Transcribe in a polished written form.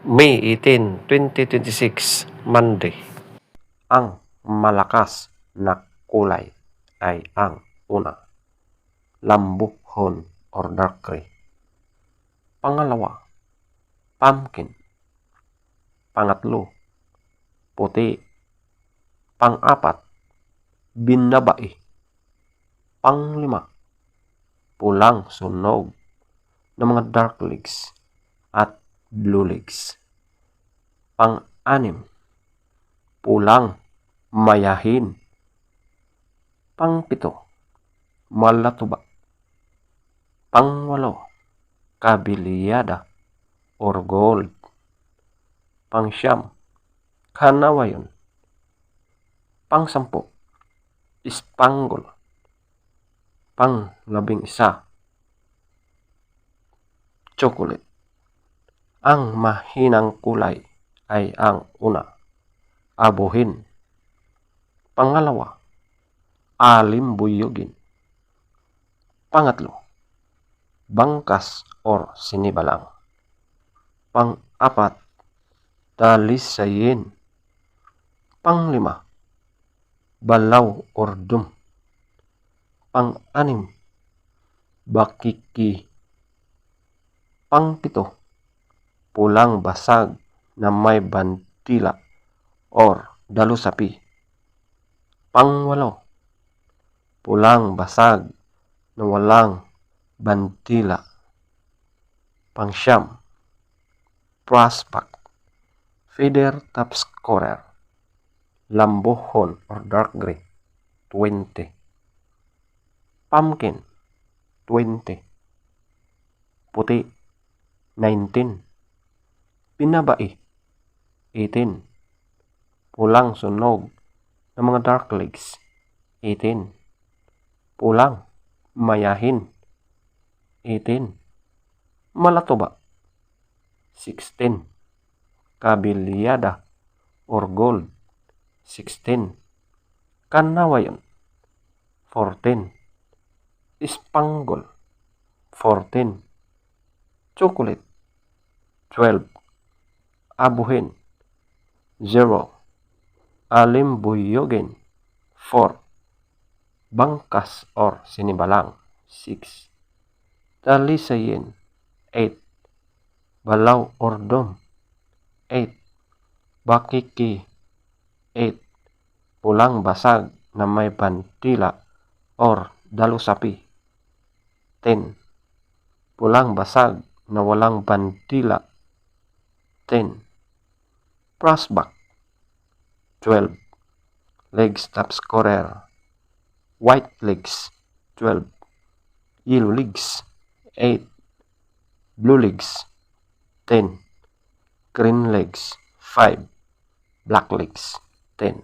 May 18, 2026, Monday. Ang malakas na kulay ay ang una, lambuhon or dark gray. Pangalawa, pumpkin. Pangatlo, puti. Pang-apat, binabai. Panglima, pulang sunog ng mga dark legs at blue legs. Pang-anim, pulang mayahin. Pang-pito, malatuba. Pang-walo, kabiliyada or gold. Pang-siyam, kanawayon. Pang-sampu, spangle. Pang-11, chocolate. Ang mahinang kulay ay ang una, abuhin. Pangalawa, alimbuyugin. Pangatlo, bangkas or sinibalang. Pang-apat, dalisayin. Panglima, balaw or dum. Pang-anim, bakiki. Pang-pito, pulang basag na may bandila or dalusapi. Pang-walo, pulang basag na walang bandila. Pang-siyam, prospect, feather top scorer, lambuhon or dark gray, 20. Pumpkin, 20. Puti, 19. Binabai, 18. Pulang sunog ng mga dark legs, 18. Pulang mayahin, 18. Malatuba, 16. Kabiliyada or gold, 16. Kanawayon, 14. Spangle, 14. Chocolate, 12. Abuhin, 0. Alimbuyugin, 4. Bangkas or sinibalang, 6. Dalisayin, 8. Balaw or dom, 8. Bakiki, 8. Pulang basag na may bandila or dalusapi, 10. Pulang basag na walang bandila, 10. Prospect, 12. Legs top scorer, white legs, 12. Yellow legs, 8. Blue legs, 10. Green legs, 5. Black legs, 10.